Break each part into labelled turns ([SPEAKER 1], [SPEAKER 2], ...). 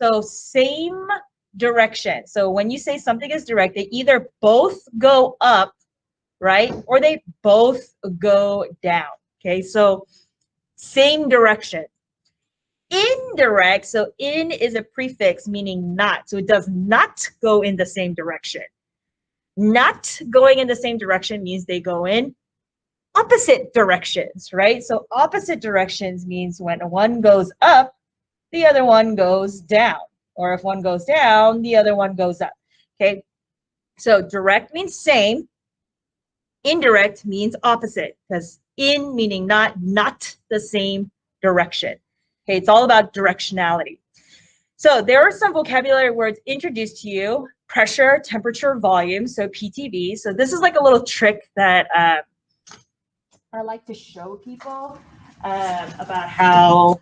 [SPEAKER 1] So same direction. So when you say something is direct, they either both go up, right? Or they both go down. Okay, so same direction. Indirect, so in is a prefix meaning not. So it does not go in the same direction. Not going in the same direction means they go in opposite directions, right? So opposite directions means when one goes up, the other one goes down. Or if one goes down, the other one goes up. Okay, so direct means same. Indirect means opposite, because in meaning not the same direction. Okay, it's all about directionality. So there are some vocabulary words introduced to you: pressure, temperature, volume, so PTV. So this is like a little trick that I like to show people about how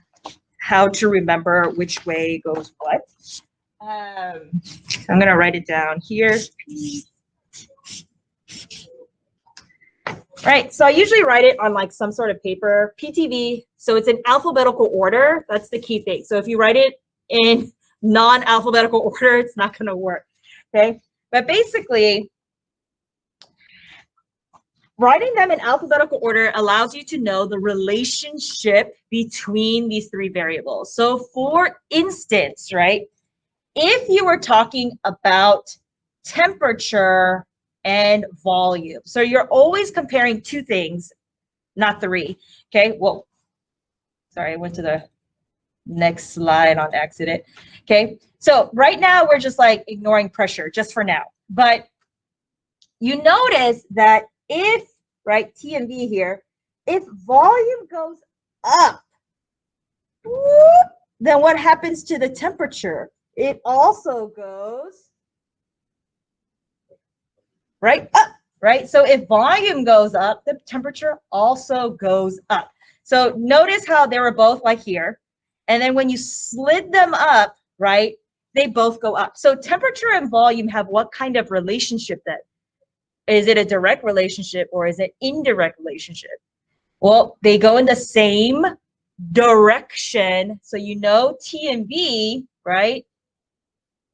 [SPEAKER 1] to remember which way goes what. I'm gonna write it down here. Right, so I usually write it on like some sort of paper. PTV, so it's in alphabetical order. That's the key thing. So if you write it in non-alphabetical order, it's not gonna work, okay? But basically, writing them in alphabetical order allows you to know the relationship between these three variables. So for instance, right, if you were talking about temperature and volume, so you're always comparing two things, not three, okay? Well, sorry, I went to the next slide on accident, okay? So right now, we're just like ignoring pressure just for now. But you notice that if, right, T and V here, if volume goes up, whoop, then what happens to the temperature? It also goes right up, right? So if volume goes up, the temperature also goes up. So notice how they were both like here. And then when you slid them up, right, they both go up. So temperature and volume have what kind of relationship then? Is it a direct relationship or is it indirect relationship? Well, they go in the same direction. So you know T and V, right,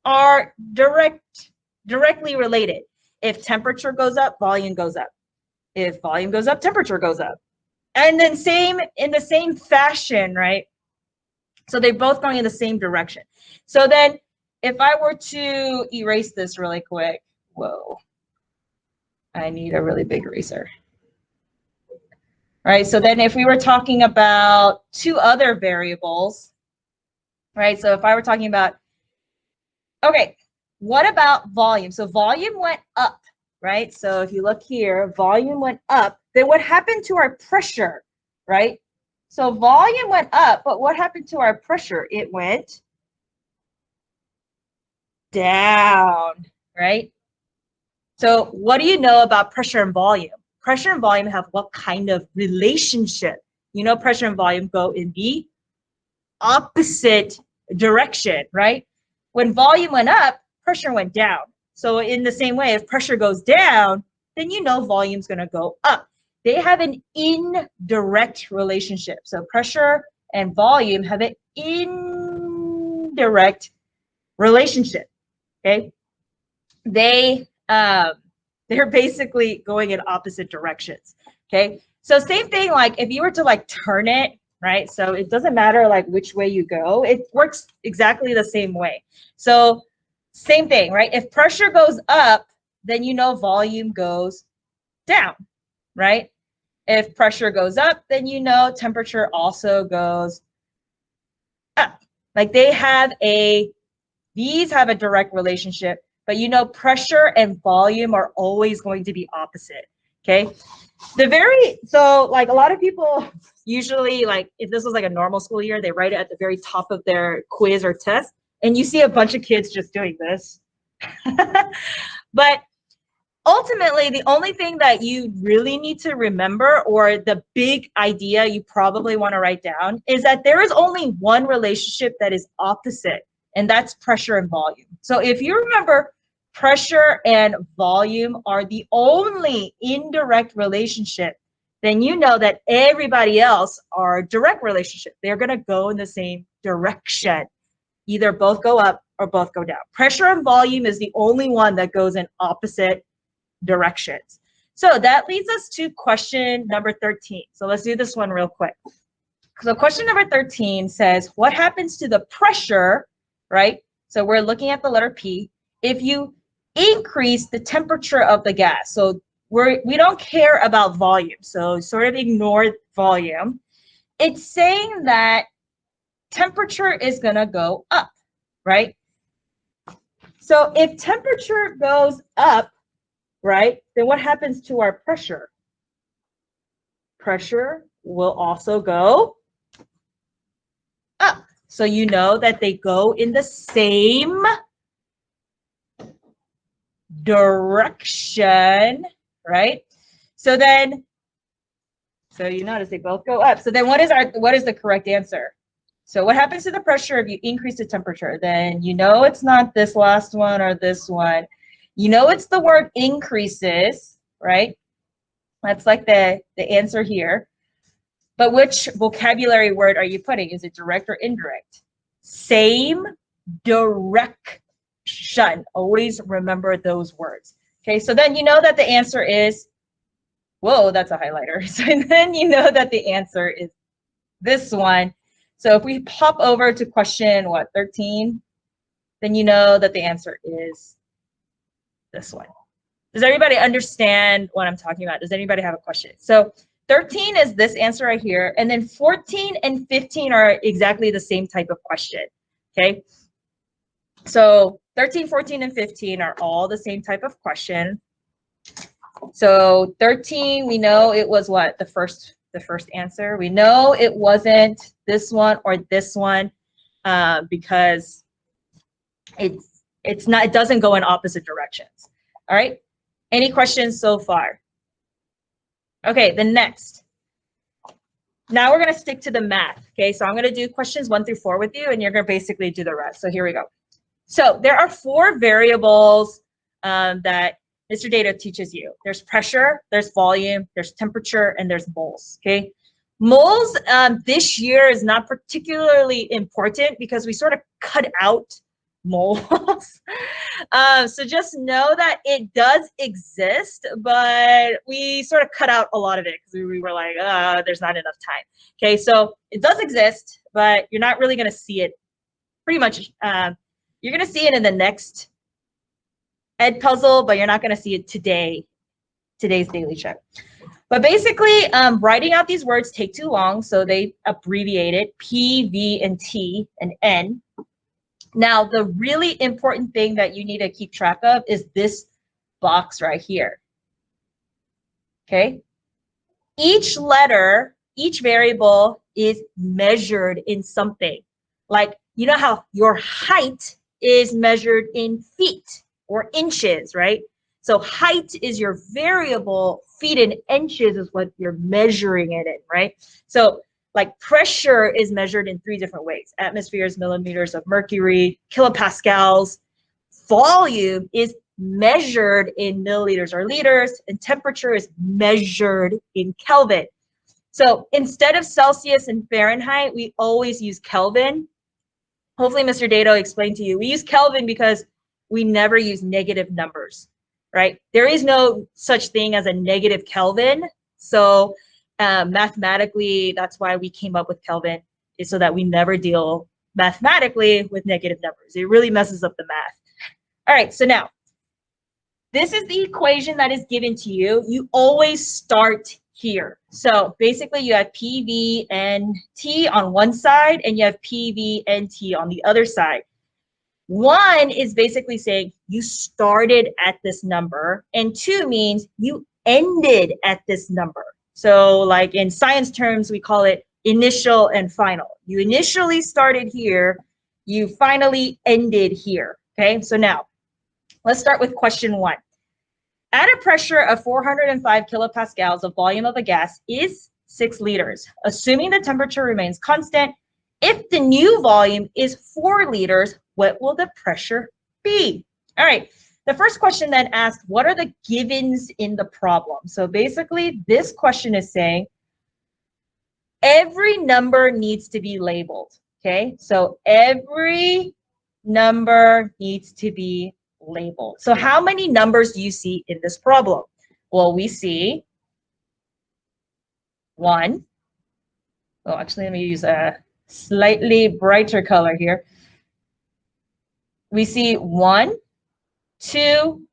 [SPEAKER 1] are directly related. If temperature goes up, volume goes up. If volume goes up, temperature goes up. And then same in the same fashion, right? So they're both going in the same direction. So then if I were to erase this really quick, whoa, I need a really big eraser. Right, so then if we were talking about two other variables, right? So if I were talking about, okay, what about volume? So volume went up, right? So if you look here, volume went up. Then what happened to our pressure, right? So volume went up, but what happened to our pressure? It went down, right? So what do you know about pressure and volume? Pressure and volume have what kind of relationship? You know, pressure and volume go in the opposite direction, right? When volume went up, pressure went down. So in the same way, if pressure goes down, then you know volume's going to go up. They have an indirect relationship. So pressure and volume have an indirect relationship. Okay, they're basically going in opposite directions. Okay, so same thing, like if you were to like turn it, right? So it doesn't matter like which way you go, it works exactly the same way. So same thing, right? If pressure goes up, then you know volume goes down, right? If pressure goes up, then you know temperature also goes up. Like these have a direct relationship, but you know pressure and volume are always going to be opposite, okay? So like a lot of people usually, like if this was like a normal school year, they write it at the very top of their quiz or test, and you see a bunch of kids just doing this. But ultimately, the only thing that you really need to remember, or the big idea you probably want to write down, is that there is only one relationship that is opposite, and that's pressure and volume. So if you remember, pressure and volume are the only indirect relationship, then you know that everybody else are direct relationship. They're going to go in the same direction. either both go up or both go down. Pressure and volume is the only one that goes in opposite directions. So that leads us to question number 13. So let's do this one real quick. So question number 13 says, what happens to the pressure, right? So we're looking at the letter P, if you increase the temperature of the gas. So we don't care about volume, so sort of ignore volume. It's saying that temperature is gonna go up, right? So if temperature goes up, right, then what happens to our pressure? Pressure will also go up. So you know that they go in the same direction, right? So you notice they both go up. So then what is the correct answer? So what happens to the pressure if you increase the temperature? Then you know it's not this last one or this one. You know it's the word increases, right? That's like the answer here. But which vocabulary word are you putting? Is it direct or indirect? Same direction. Always remember those words. Okay, so then you know that the answer is, whoa, that's a highlighter. So then you know that the answer is this one. So if we pop over to question, 13, then you know that the answer is this one. Does everybody understand what I'm talking about? Does anybody have a question? So 13 is this answer right here. And then 14 and 15 are exactly the same type of question, okay? So 13, 14, and 15 are all the same type of question. So 13, we know it was what? The first answer. We know it wasn't this one or this one because it doesn't go in opposite directions. All right. Any questions so far? Okay, the next. Now we're going to stick to the math. Okay, so I'm going to do questions 1 through 4 with you, and you're going to basically do the rest. So here we go. So there are 4 variables that Mr. Data teaches you. There's pressure, there's volume, there's temperature, and there's moles. Okay, moles this year is not particularly important because we sort of cut out moles. So just know that it does exist, but we sort of cut out a lot of it because we were like, there's not enough time. Okay, so it does exist, but you're not really going to see it. Pretty much, you're going to see it in the next Edpuzzle, but you're not going to see it today's daily check. But basically, writing out these words take too long, so they abbreviate it P, V, and T, and N. Now, the really important thing that you need to keep track of is this box right here. Okay? Each letter, each variable is measured in something. Like, you know how your height is measured in feet or inches, right? So height is your variable, feet and inches is what you're measuring it in, right? So like pressure is measured in 3 different ways: atmospheres, millimeters of mercury, kilopascals. Volume is measured in milliliters or liters, and temperature is measured in Kelvin. So instead of Celsius and Fahrenheit, we always use Kelvin. Hopefully Mr. Dato explained to you. We use Kelvin because we never use negative numbers, right? There is no such thing as a negative Kelvin. So mathematically, that's why we came up with Kelvin, is so that we never deal mathematically with negative numbers. It really messes up the math. All right, so now, this is the equation that is given to you. You always start here. So basically, you have PV and T on one side, and you have PV and T on the other side. 1 is basically saying you started at this number, and 2 means you ended at this number. So like in science terms, we call it initial and final. You initially started here, you finally ended here, okay? So now, let's start with question 1. At a pressure of 405 kilopascals, the volume of a gas is 6 liters. Assuming the temperature remains constant, if the new volume is 4 liters, what will the pressure be? All right. The first question then asks, what are the givens in the problem? So basically, this question is saying every number needs to be labeled. Okay, so every number needs to be labeled. So how many numbers do you see in this problem? Well, we see 1. Oh, actually, let me use a slightly brighter color here. We see 1, 2,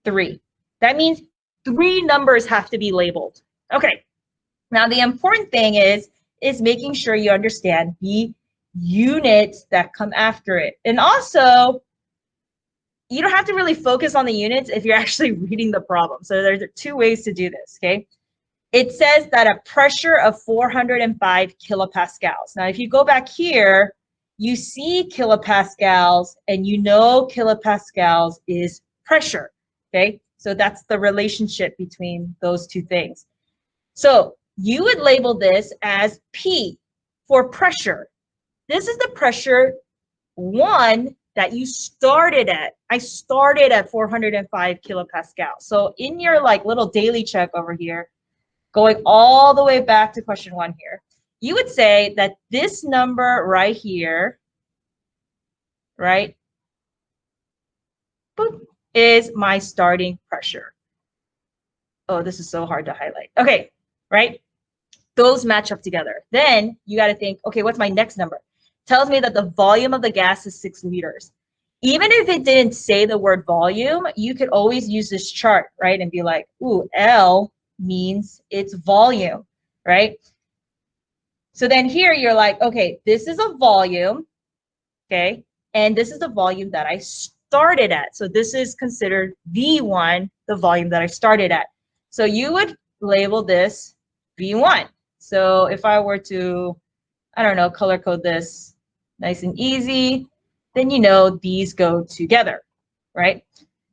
[SPEAKER 1] 3. That means 3 numbers have to be labeled. Okay. Now, the important thing is making sure you understand the units that come after it. And also, you don't have to really focus on the units if you're actually reading the problem. So there's 2 ways to do this, okay? It says that a pressure of 405 kilopascals. Now, if you go back here, you see kilopascals, and you know kilopascals is pressure, okay? So that's the relationship between those 2 things. So you would label this as P for pressure. This is the pressure 1 that you started at. I started at 405 kilopascals. So in your like little daily check over here, going all the way back to question 1 here, you would say that this number right here, right, boop, is my starting pressure. Oh, this is so hard to highlight. Okay, right? Those match up together. Then you got to think, okay, what's my next number? Tells me that the volume of the gas is 6 liters. Even if it didn't say the word volume, you could always use this chart, right? And be like, ooh, L means it's volume, right? So then here you're like, okay, this is a volume, okay? And this is the volume that I started at. So this is considered V1, the volume that I started at. So you would label this V1. So if I were to, I don't know, color code this nice and easy, then you know these go together, right?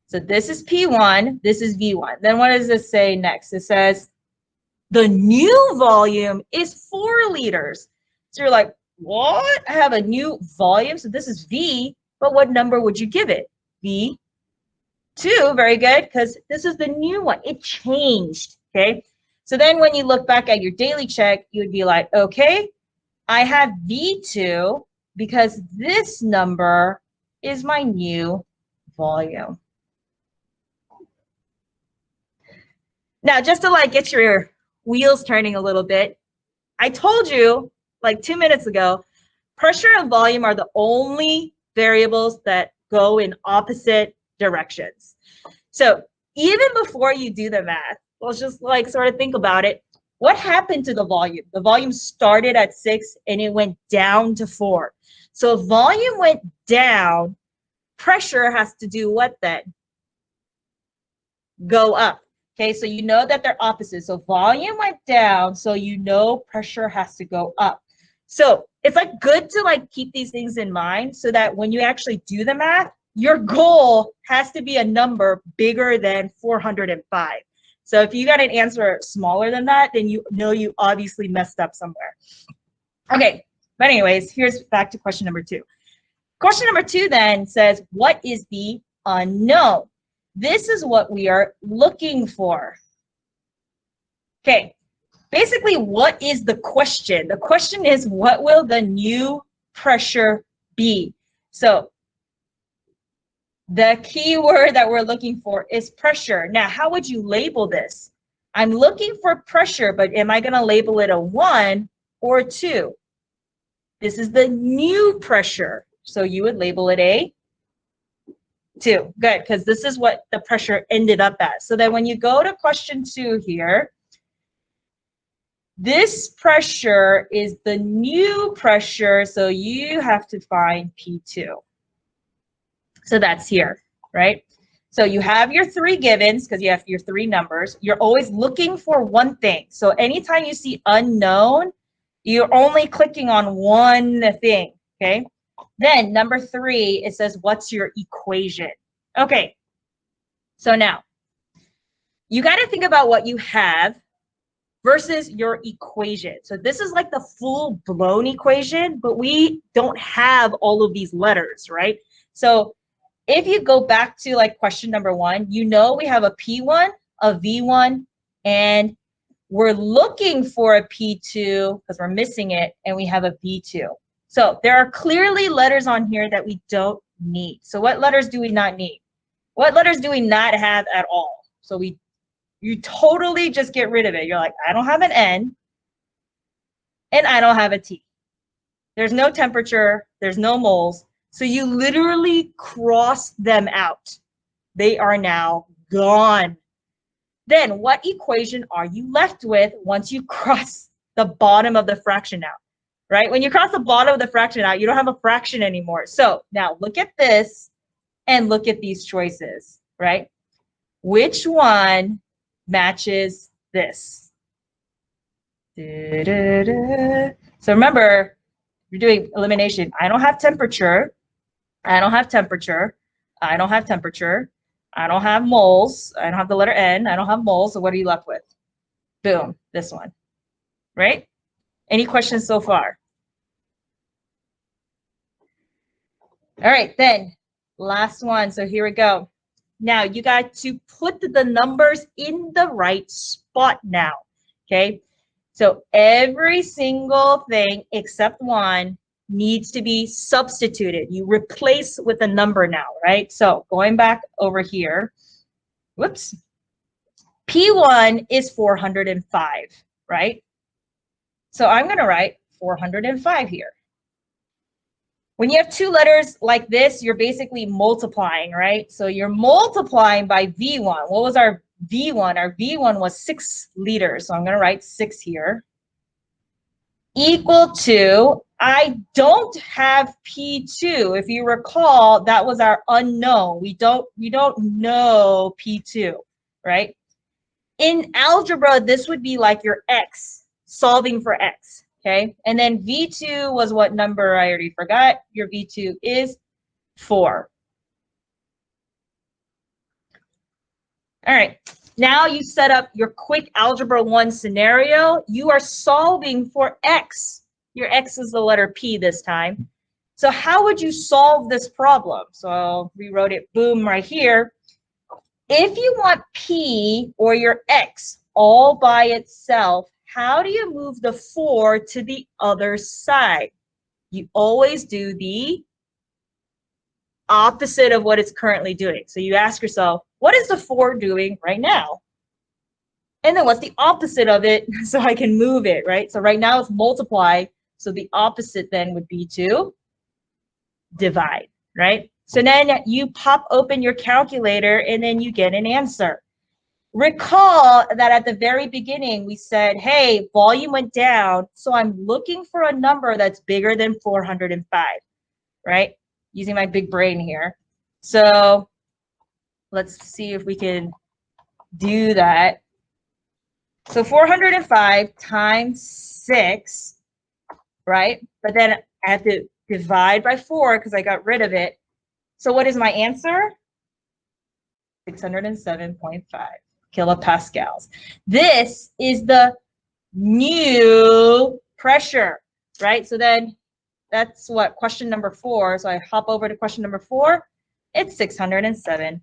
[SPEAKER 1] So this is P1, this is V1. Then what does this say next? It says the new volume is 4 liters. So you're like, what? I have a new volume, so this is V, but what number would you give it? V2, very good, because this is the new one. It changed, okay? So then when you look back at your daily check, you would be like, okay, I have V2 because this number is my new volume. Now, just to like get your wheels turning a little bit, I told you like 2 minutes ago, pressure and volume are the only variables that go in opposite directions. So even before you do the math, let's just like sort of think about it. What happened to the volume? The volume started at 6 and it went down to 4. So if volume went down, pressure has to do what then? Go up. Okay, so you know that they're opposites. So volume went down, so you know pressure has to go up. So it's like good to like keep these things in mind so that when you actually do the math, your goal has to be a number bigger than 405. So if you got an answer smaller than that, then you know you obviously messed up somewhere. Okay, but anyways, here's back to question number 2. Question number 2 then says, what is the unknown? This is what we are looking for. Okay, basically, what is the question? The question is, what will the new pressure be? So the key word that we're looking for is pressure. Now, how would you label this? I'm looking for pressure, but am I going to label it a 1 or a 2? This is the new pressure. So you would label it a 2. Good, because this is what the pressure ended up at. So then when you go to question 2 here, this pressure is the new pressure, so you have to find P2. So that's here, right? So you have your 3 givens because you have your 3 numbers. You're always looking for one thing. So anytime you see unknown, you're only clicking on one thing, okay? Then number 3, it says, what's your equation? Okay, so now you got to think about what you have versus your equation. So this is like the full-blown equation, but we don't have all of these letters, right? So if you go back to like question number 1, you know we have a P1, a V1, and we're looking for a P2 because we're missing it, and we have a V2. So there are clearly letters on here that we don't need. So what letters do we not need? What letters do we not have at all? So you totally just get rid of it. You're like, I don't have an N and I don't have a T. There's no temperature, there's no moles. So you literally cross them out. They are now gone. Then what equation are you left with once you cross the bottom of the fraction out, right? When you cross the bottom of the fraction out, you don't have a fraction anymore. So now look at this and look at these choices, right? Which one matches this? So remember, you're doing elimination. I don't have temperature. I don't have temperature. I don't have temperature. I don't have moles. I don't have the letter N. I don't have moles. So what are you left with? Boom, this one, right? Any questions so far? All right, then last one. So here we go. Now you got to put the numbers in the right spot now, okay? So every single thing except one needs to be substituted. You replace with a number now, right? So going back over here, whoops, P1 is 405, right? So I'm going to write 405 here. When you have two letters like this, you're basically multiplying, right? So you're multiplying by V1. What was our V1? Our V1 was 6 liters. So I'm going to write 6 here. Equal to, I don't have P2. If you recall, that was our unknown. We don't know P2, right? In algebra, this would be like your X, solving for X, okay? And then V2 was what number? I already forgot. Your V2 is 4. All right, now you set up your quick algebra 1 scenario. You are solving for X. Your X is the letter P this time. So how would you solve this problem? So I'll rewrote it, boom, right here. If you want P or your X all by itself, how do you move the 4 to the other side? You always do the opposite of what it's currently doing. So you ask yourself, what is the 4 doing right now? And then what's the opposite of it so I can move it, right? So right now it's multiply. So the opposite then would be to divide, right? So then you pop open your calculator and then you get an answer. Recall that at the very beginning, we said, hey, volume went down. So I'm looking for a number that's bigger than 405, right? Using my big brain here. So let's see if we can do that. So 405 times 6, right? But then I have to divide by 4 because I got rid of it. So what is my answer? 607.5 kilopascals. This is the new pressure, right? So then that's what question number 4. So I hop over to question number 4. It's 607.5.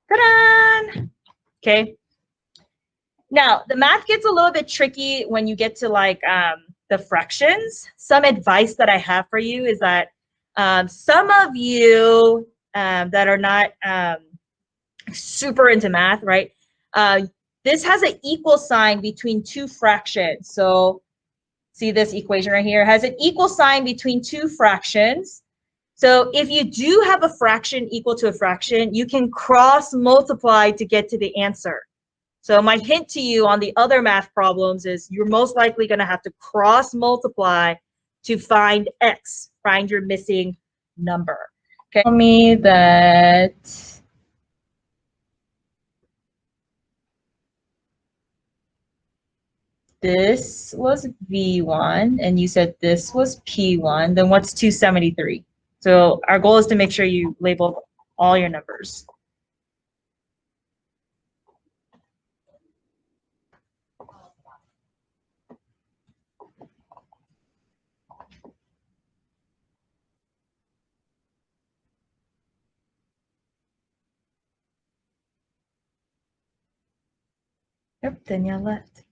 [SPEAKER 1] Ta-da! Okay. Now the math gets a little bit tricky when you get to like the fractions. Some advice that I have for you is that some of you that are not super into math, right? This has an equal sign between two fractions. So see this equation right here, it has an equal sign between two fractions. So if you do have a fraction equal to a fraction, you can cross multiply to get to the answer. So my hint to you on the other math problems is you're most likely going to have to cross multiply to find X, find your missing number. Okay. Tell me that this was V1 and you said this was P1, then what's 273? So our goal is to make sure you label all your numbers. Yep, Danielle left.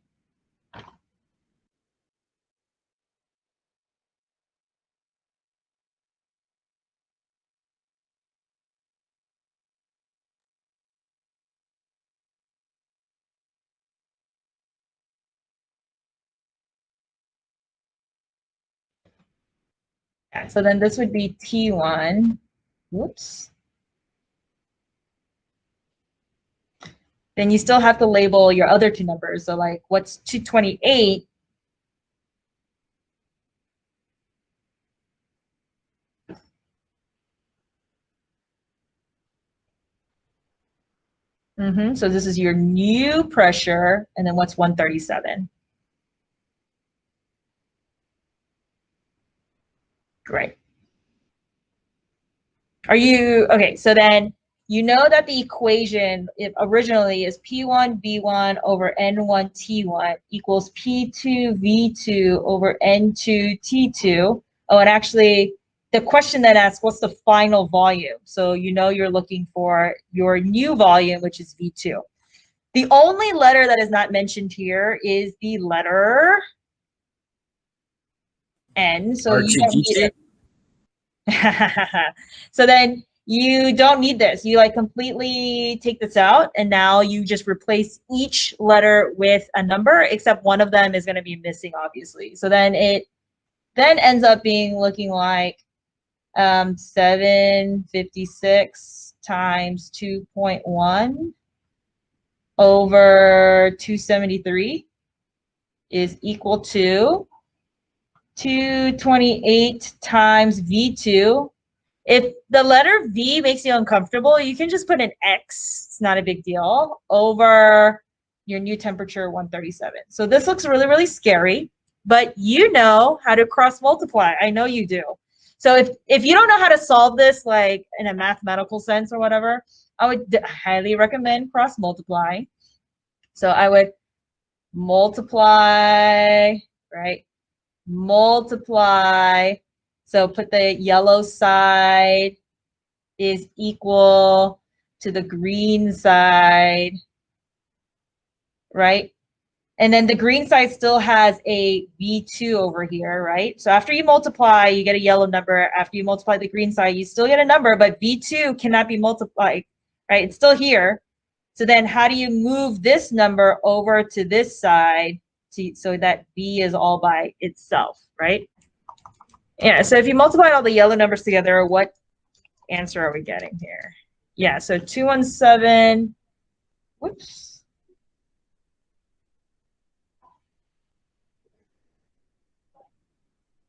[SPEAKER 1] Yeah, so then this would be T1. Whoops. Then you still have to label your other two numbers. So like what's 228? So this is your new pressure. And then what's 137? Great. Are you, okay, so then you know that the equation originally is P1 V1 over N1 T1 equals P2 V2 over N2 T2. Oh, and actually the question then asks, what's the final volume? So you know you're looking for your new volume, which is V2. The only letter that is not mentioned here is the letter N, so you don't need it. So then you don't need this. You like completely take this out, and now you just replace each letter with a number, except one of them is going to be missing, obviously. So then it then ends up being looking like 756 times 2.1 over 273 is equal to 228 times V2. If the letter V makes you uncomfortable, you can just put an X. It's not a big deal. Over your new temperature, 137. So this looks really, really scary, but you know how to cross multiply. I know you do. So if you don't know how to solve this, like in a mathematical sense or whatever, I would highly recommend cross multiply. So I would multiply, right? Multiply. So put the yellow side is equal to the green side, right? And then the green side still has a V2 over here, right? So after you multiply, you get a yellow number. After you multiply the green side, you still get a number, but V2 cannot be multiplied, right? It's still here. So then how do you move this number over to this side so that V is all by itself, right? Yeah, so if you multiply all the yellow numbers together, what answer are we getting here? Yeah, so 217, whoops.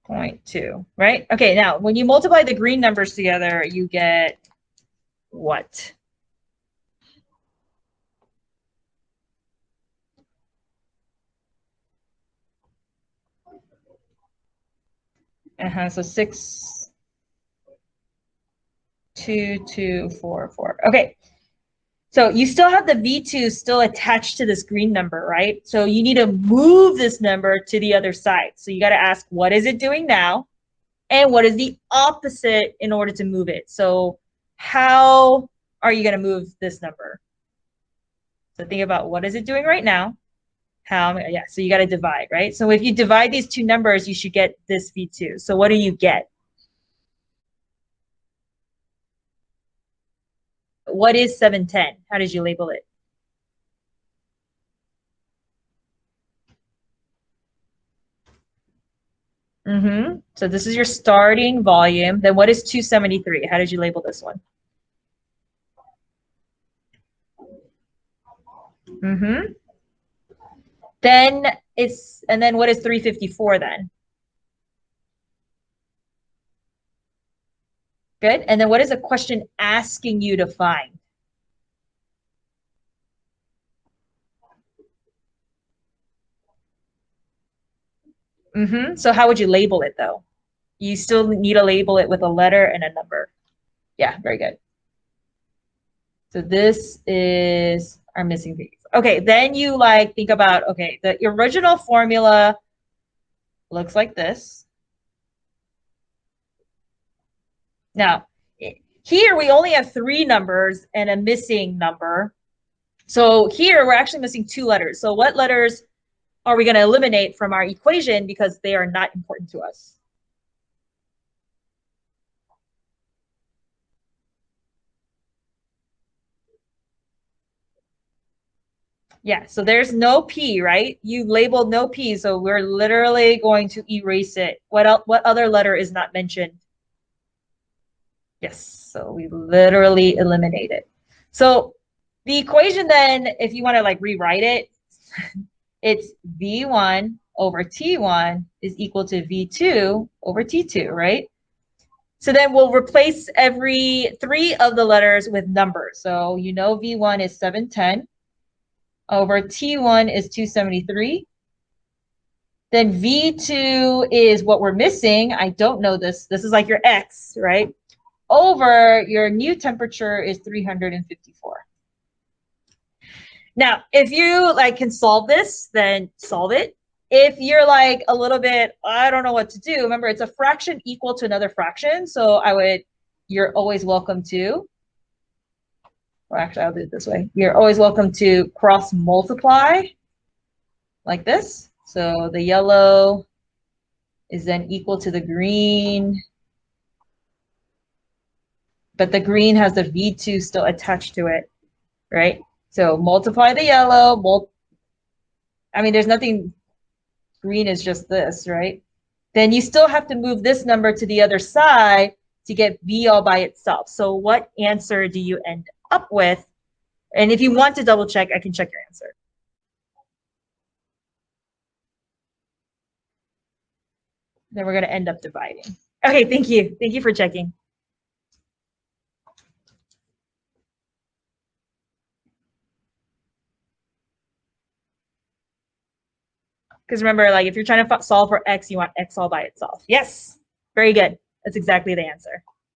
[SPEAKER 1] Point 0.2, right? Okay, now when you multiply the green numbers together, you get what? So 62244. Okay, so you still have the V2 still attached to this green number, right? So you need to move this number to the other side. So you got to ask, what is it doing now? And what is the opposite in order to move it? So how are you going to move this number? So think about what is it doing right now? How, yeah, so you got to divide, right? So if you divide these two numbers, you should get this V2. So what do you get? What is 710? How did you label it? So this is your starting volume. Then what is 273? How did you label this one? Then it's, and then what is 354 then? Good. And then what is a question asking you to find? So how would you label it though? You still need to label it with a letter and a number. Yeah, very good. So this is our missing piece. Okay, then you like think about, okay, the original formula looks like this. Now, here we only have 3 numbers and a missing number. So here we're actually missing 2 letters. So what letters are we going to eliminate from our equation because they are not important to us? Yeah, so there's no P, right? You labeled no P, so we're literally going to erase it. What other letter is not mentioned? Yes, so we literally eliminate it. So the equation then, if you want to like rewrite it, it's V1 over T1 is equal to V2 over T2, right? So then we'll replace every three of the letters with numbers. So you know V1 is 710 over T1 is 273. Then V2 is what we're missing. I don't know this. This is like your X, right? Over your new temperature is 354. Now, if you like can solve this, then solve it. If you're like a little bit, I don't know what to do, remember it's a fraction equal to another fraction. So you're always welcome to, or actually I'll do it this way. You're always welcome to cross multiply like this. So the yellow is then equal to the green, but the green has the V2 still attached to it, right? So multiply the yellow, I mean, there's nothing, green is just this, right? Then you still have to move this number to the other side to get V all by itself. So what answer do you end up with? And if you want to double check, I can check your answer. Then we're going to end up dividing. Okay, thank you. Thank you for checking. Because remember, like if you're trying to solve for x, you want x all by itself. Yes, very good. That's exactly the answer.